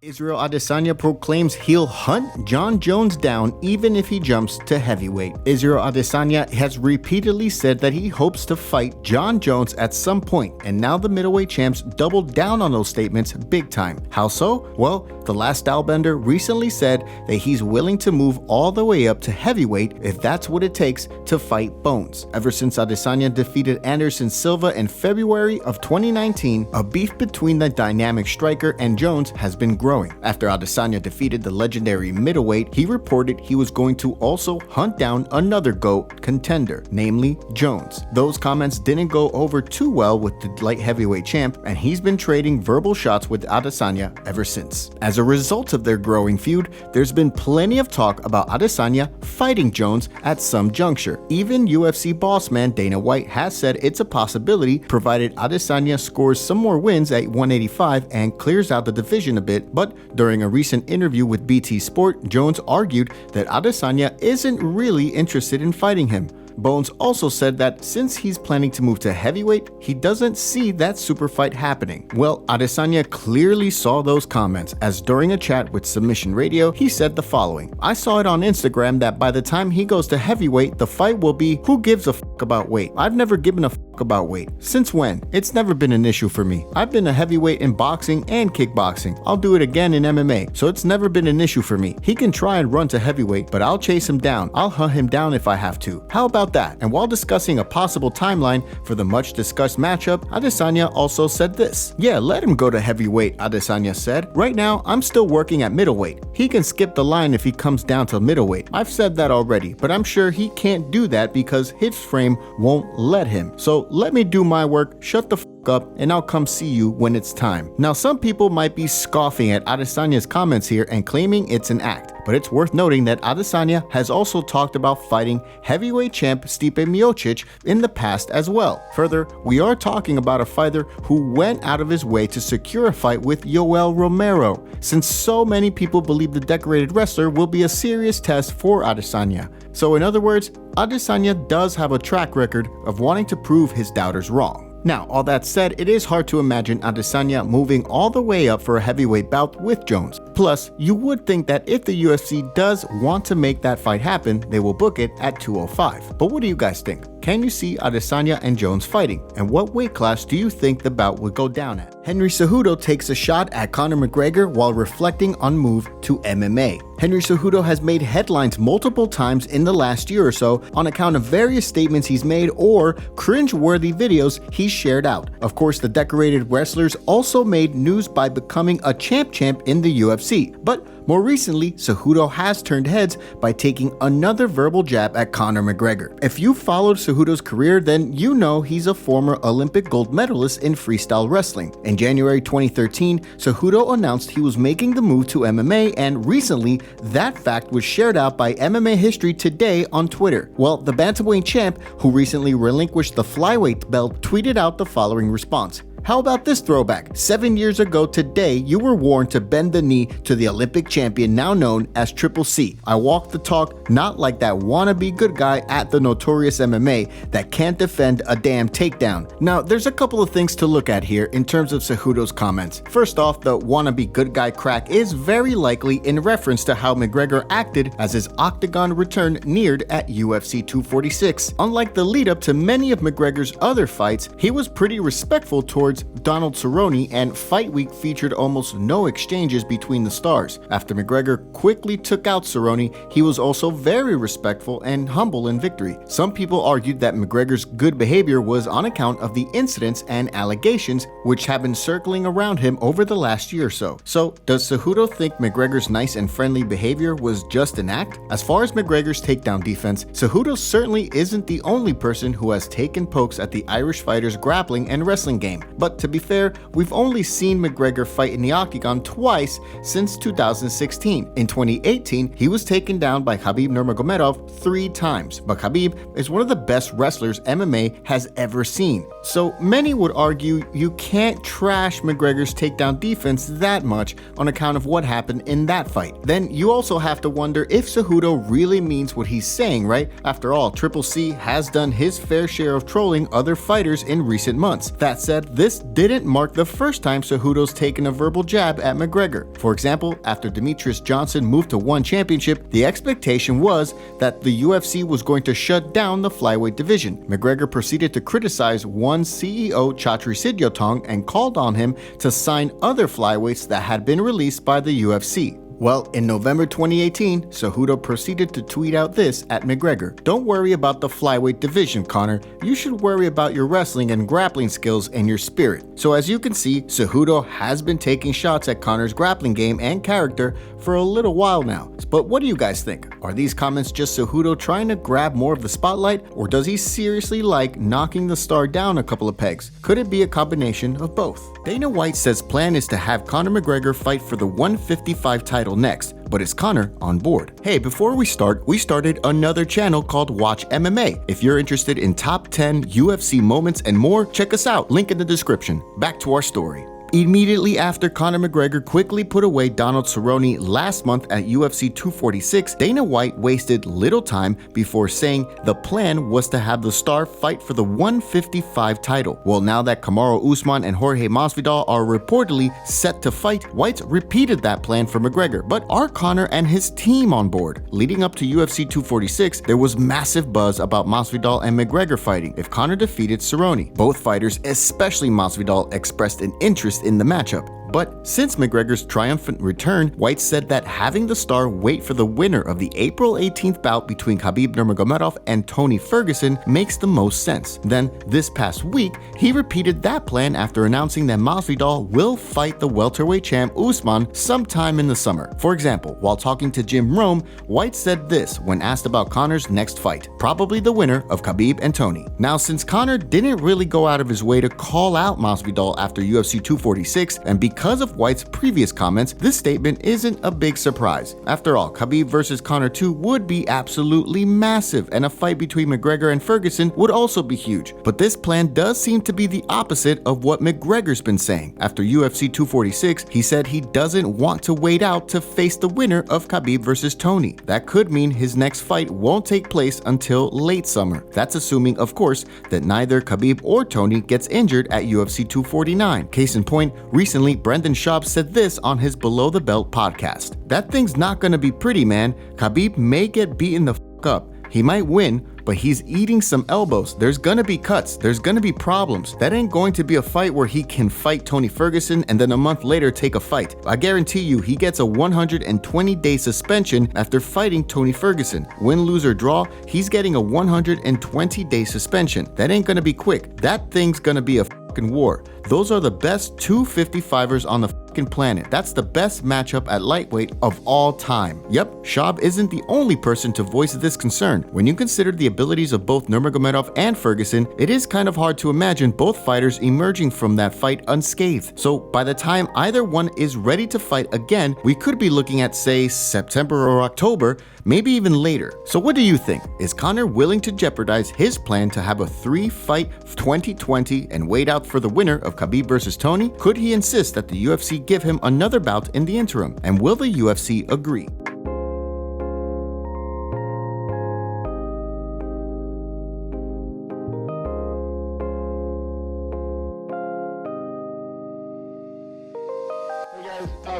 Israel Adesanya proclaims he'll hunt Jon Jones down even if he jumps to heavyweight. Israel Adesanya has repeatedly said that he hopes to fight Jon Jones at some point, and now the middleweight champs doubled down on those statements big time. How so? Well, the last stylebender recently said that he's willing to move all the way up to heavyweight if that's what it takes to fight Bones. Ever since Adesanya defeated Anderson Silva in February of 2019, a beef between the dynamic striker and Jones has been growing. After Adesanya defeated the legendary middleweight, he reported he was going to also hunt down another GOAT contender, namely Jones. Those comments didn't go over too well with the light heavyweight champ, and he's been trading verbal shots with Adesanya ever since. As a result of their growing feud, there's been plenty of talk about Adesanya fighting Jones at some juncture. Even UFC boss man Dana White has said it's a possibility provided Adesanya scores some more wins at 185 and clears out the division a bit. But during a recent interview with BT Sport, Jones argued that Adesanya isn't really interested in fighting him. Bones also said that since he's planning to move to heavyweight, he doesn't see that super fight happening. Well, Adesanya clearly saw those comments, as during a chat with Submission Radio, he said the following: "I saw it on Instagram that by the time he goes to heavyweight, the fight will be who gives a fuck about weight. I've never given a fuck about weight. Since when? It's never been an issue for me. I've been a heavyweight in boxing and kickboxing. I'll do it again in MMA, so it's never been an issue for me. He can try and run to heavyweight, but I'll chase him down. I'll hunt him down if I have to. How about that?" And while discussing a possible timeline for the much discussed matchup, Adesanya also said this: "Yeah, let him go to heavyweight," Adesanya said. "Right now, I'm still working at middleweight. He can skip the line if he comes down to middleweight. I've said that already, but I'm sure he can't do that because his frame won't let him. So let me do my work, shut the up, and I'll come see you when it's time." Now, some people might be scoffing at Adesanya's comments here and claiming it's an act, but it's worth noting that Adesanya has also talked about fighting heavyweight champ Stipe Miocic in the past as well. Further, we are talking about a fighter who went out of his way to secure a fight with Yoel Romero, since so many people believe the decorated wrestler will be a serious test for Adesanya. So in other words, Adesanya does have a track record of wanting to prove his doubters wrong. Now, all that said, it is hard to imagine Adesanya moving all the way up for a heavyweight bout with Jones. Plus, you would think that if the UFC does want to make that fight happen, they will book it at 205. But what do you guys think? Can you see Adesanya and Jones fighting? And what weight class do you think the bout would go down at? Henry Cejudo takes a shot at Conor McGregor while reflecting on move to MMA. Henry Cejudo has made headlines multiple times in the last year or so on account of various statements he's made or cringe-worthy videos he's shared out. Of course, the decorated wrestlers also made news by becoming a champ in the UFC, but more recently, Cejudo has turned heads by taking another verbal jab at Conor McGregor. If you followed Cejudo's career, then you know he's a former Olympic gold medalist in freestyle wrestling. In January 2013, Cejudo announced he was making the move to MMA, and recently, that fact was shared out by MMA History Today on Twitter. Well, the bantamweight champ, who recently relinquished the flyweight belt, tweeted out the following response: "How about this throwback? 7 years ago today, you were warned to bend the knee to the Olympic champion now known as Triple C. I walked the talk, not like that wannabe good guy at the Notorious MMA that can't defend a damn takedown." Now, there's a couple of things to look at here in terms of Cejudo's comments. First off, the wannabe good guy crack is very likely in reference to how McGregor acted as his octagon return neared at UFC 246. Unlike the lead up to many of McGregor's other fights, he was pretty respectful towards Donald Cerrone, and Fight Week featured almost no exchanges between the stars. After McGregor quickly took out Cerrone, he was also very respectful and humble in victory. Some people argued that McGregor's good behavior was on account of the incidents and allegations which have been circling around him over the last year or so. So, does Cejudo think McGregor's nice and friendly behavior was just an act? As far as McGregor's takedown defense, Cejudo certainly isn't the only person who has taken pokes at the Irish fighter's grappling and wrestling game. But to be fair, we've only seen McGregor fight in the octagon twice since 2016. In 2018, he was taken down by Khabib Khabib Nurmagomedov 3 times, but Khabib is one of the best wrestlers MMA has ever seen. So many would argue you can't trash McGregor's takedown defense that much on account of what happened in that fight. Then you also have to wonder if Cejudo really means what he's saying, right? After all, Triple C has done his fair share of trolling other fighters in recent months. That said, this didn't mark the first time Cejudo's taken a verbal jab at McGregor. For example, after Demetrius Johnson moved to one championship, the expectation was that the UFC was going to shut down the flyweight division. McGregor proceeded to criticize one CEO, Chatri Sityodtong, and called on him to sign other flyweights that had been released by the UFC. Well, in November 2018, Cejudo proceeded to tweet out this at McGregor: "Don't worry about the flyweight division, Conor. You should worry about your wrestling and grappling skills and your spirit." So as you can see, Cejudo has been taking shots at Conor's grappling game and character for a little while now. But what do you guys think? Are these comments just Cejudo trying to grab more of the spotlight, or does he seriously like knocking the star down a couple of pegs? Could it be a combination of both? Dana White says plan is to have Conor McGregor fight for the 155 title next, but is Conor on board? Hey, before we started another channel called Watch MMA. If you're interested in top 10 UFC moments and more, check us out, link in the description. Back to our story. Immediately after Conor McGregor quickly put away Donald Cerrone last month at UFC 246, Dana White wasted little time before saying the plan was to have the star fight for the 155 title. Well, now that Kamaru Usman and Jorge Masvidal are reportedly set to fight, White repeated that plan for McGregor. But are Conor and his team on board? Leading up to UFC 246, there was massive buzz about Masvidal and McGregor fighting if Conor defeated Cerrone. Both fighters, especially Masvidal, expressed an interest in the matchup. But since McGregor's triumphant return, White said that having the star wait for the winner of the April 18th bout between Khabib Nurmagomedov and Tony Ferguson makes the most sense. Then, this past week, he repeated that plan after announcing that Masvidal will fight the welterweight champ Usman sometime in the summer. For example, while talking to Jim Rome, White said this when asked about Conor's next fight: probably the winner of Khabib and Tony. Now, since Conor didn't really go out of his way to call out Masvidal after UFC 246, and because of White's previous comments, this statement isn't a big surprise. After all, Khabib versus Conor 2 would be absolutely massive, and a fight between McGregor and Ferguson would also be huge. But this plan does seem to be the opposite of what McGregor's been saying. After UFC 246, he said he doesn't want to wait out to face the winner of Khabib versus Tony. That could mean his next fight won't take place until late summer. That's assuming, of course, that neither Khabib or Tony gets injured at UFC 249. Case in point, recently Brendan Schaub said this on his Below the Belt podcast: "That thing's not gonna be pretty, man. Khabib may get beaten the f*** up. He might win, but he's eating some elbows. There's gonna be cuts. There's gonna be problems. That ain't going to be a fight where he can fight Tony Ferguson and then a month later take a fight. I guarantee you he gets a 120-day suspension after fighting Tony Ferguson. Win, lose, or draw, he's getting a 120-day suspension. That ain't gonna be quick. That thing's gonna be a f***ing war. Those are the best 255ers on the f***ing planet. That's the best matchup at lightweight of all time." Yep, Schaub isn't the only person to voice this concern. When you consider the abilities of both Nurmagomedov and Ferguson, it is kind of hard to imagine both fighters emerging from that fight unscathed. So by the time either one is ready to fight again, we could be looking at, say, September or October, maybe even later. So what do you think? Is Conor willing to jeopardize his plan to have a 3-fight 2020 and wait out for the winner of Khabib versus Tony? Could he insist that the UFC give him another bout in the interim? And will the UFC agree?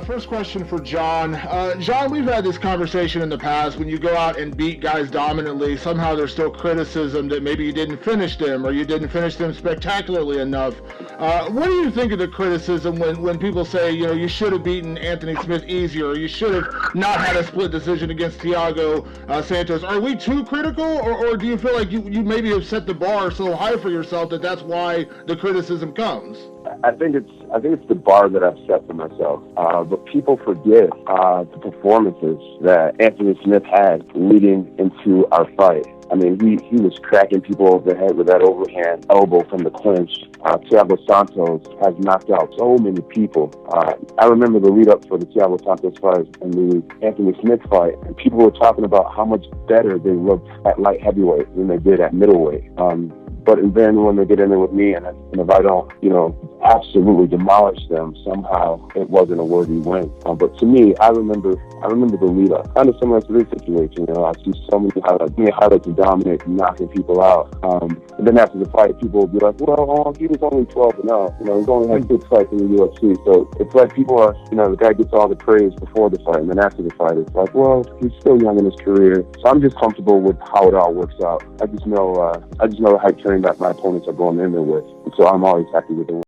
First question for Jon. Jon, we've had this conversation in the past. When you go out and beat guys dominantly, somehow there's still criticism that maybe you didn't finish them or you didn't finish them spectacularly enough. What do you think of the criticism when people say, you know, you should have beaten Anthony Smith easier, or you should have not had a split decision against Thiago Santos? Are we too critical, or do you feel like you maybe have set the bar so high for yourself that that's why the criticism comes? I think it's the bar that I've set for myself. But people forget the performances that Anthony Smith had leading into our fight. I mean, he was cracking people over the head with that overhand elbow from the clinch. Thiago Santos has knocked out so many people. I remember the lead up for the Thiago Santos fight and the Anthony Smith fight, and people were talking about how much better they looked at light heavyweight than they did at middleweight. But then when they get in there with me, and if I don't, absolutely demolish them, somehow it wasn't a worthy win. But to me, I remember the lead up, kind of similar to this situation. I see so many highlights of Dominick knocking people out. And then after the fight, people will be like, well, he was only 12-0. He's only had 6 fights in the UFC. So it's like people are, the guy gets all the praise before the fight, and then after the fight, it's like, well, he's still young in his career. So I'm just comfortable with how it all works out. I just know the hype train that my opponents are going in there with. So I'm always happy with it.